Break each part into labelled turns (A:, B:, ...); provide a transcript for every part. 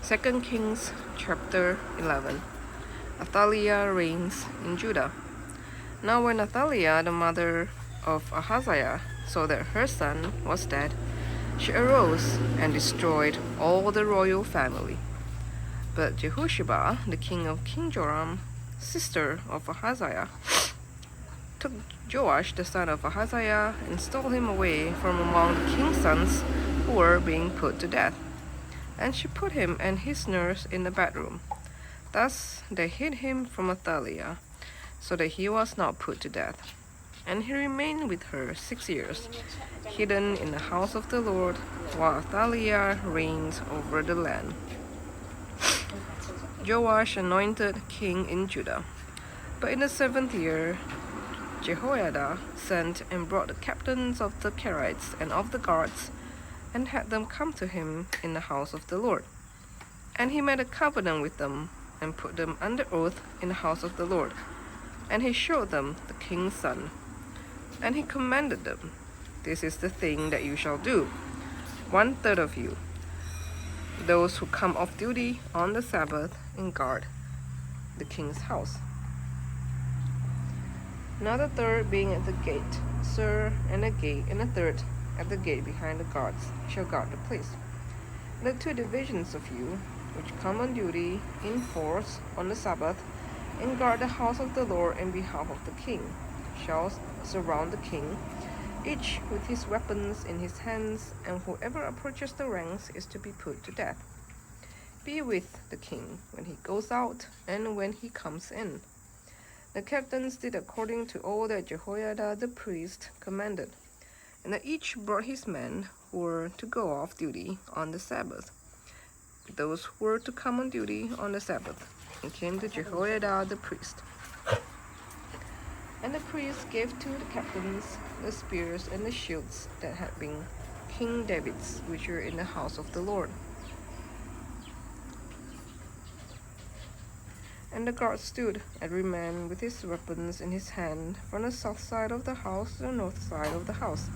A: 2 Kings chapter 11. Athaliah reigns in Judah. Now when Athaliah, the mother of Ahaziah, saw that her son was dead, she arose and destroyed all the royal family. But Jehosheba, the king of King Joram, sister of Ahaziah, took Joash the son of Ahaziah and stole him away from among the king's sons who were being put to death. And she put him and his nurse in the bedroom. Thus they hid him from Athaliah, so that he was not put to death. And he remained with her 6 years, hidden in the house of the Lord, while Athaliah reigned over the land. Joash anointed king in Judah. But in the 7th year, Jehoiada sent and brought the captains of the Kerites and of the guards, and had them come to him in the house of the Lord. And he made a covenant with them, and put them under oath in the house of the Lord. And he showed them the king's son. And he commanded them, "This is the thing that you shall do. 1/3 of you, those who come off duty on the Sabbath and guard the king's house. Another third being at the gate, and a third at the gate behind the guards, shall guard the place. And the 2 divisions of you, which come on duty in force on the Sabbath, and guard the house of the Lord in behalf of the king, shall surround the king, each with his weapons in his hands, and whoever approaches the ranks is to be put to death. Be with the king when he goes out and when he comes in." The captains did according to all that Jehoiada the priest commanded, and that each brought his men who were to go off duty on the Sabbath, those who were to come on duty on the Sabbath, and came to Jehoiada the priest. And the priest gave to the captains the spears and the shields that had been King David's, which were in the house of the Lord. And the guard stood, every man with his weapons in his hand, from the south side of the house to the north side of the house,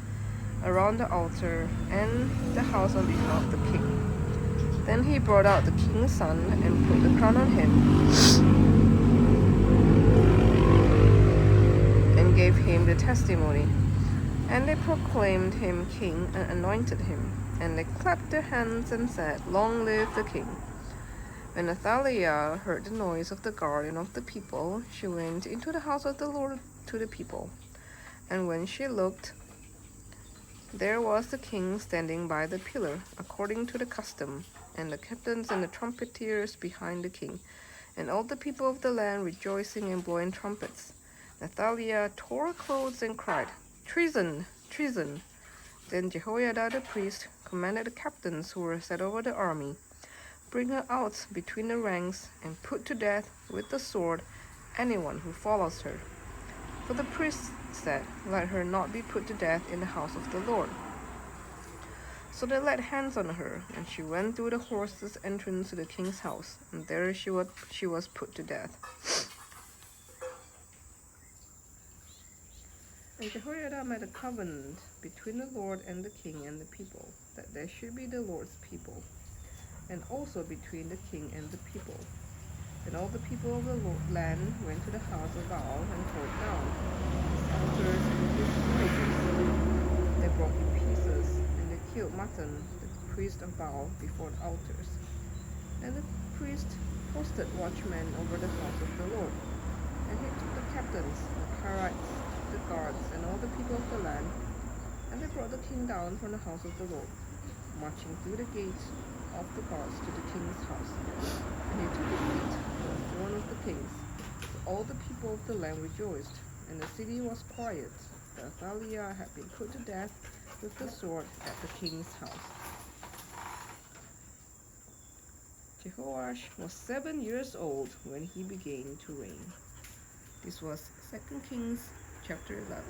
A: around the altar and the house on behalf of the king. Then he brought out the king's son and put the crown on him, and gave him the testimony. And they proclaimed him king and anointed him. And they clapped their hands and said, "Long live the king." When Athaliah heard the noise of the guard and of the people, she went into the house of the Lord to the people. And when she looked, there was the king standing by the pillar, according to the custom, and the captains and the trumpeters behind the king, and all the people of the land rejoicing and blowing trumpets. Athaliah tore her clothes and cried, "Treason! Treason!" Then Jehoiada the priest commanded the captains who were set over the army, "Bring her out between the ranks, and put to death with the sword anyone who follows her." For the priest said, "Let her not be put to death in the house of the Lord." So they laid hands on her, and she went through the horses' entrance to the king's house, and there she was put to death. And Jehoiada made a covenant between the Lord and the king and the people, that they should be the Lord's people, and also between the king and the people. And all the people of the land went to the house of Baal and tore it down, his altars and his images. They broke in pieces, and they killed Matan, the priest of Baal, before the altars. And the priest posted watchmen over the house of the Lord. And he took the captains, the Kerites, the guards, and all the people of the land, and they brought the king down from the house of the Lord, marching through the gates of the guards to the king's house. And he took his seat on the throne of the kings. So all the people of the land rejoiced, and the city was quiet, that Athaliah had been put to death with the sword at the king's house. Jehoash was 7 years old when he began to reign. This was 2 Kings chapter 11.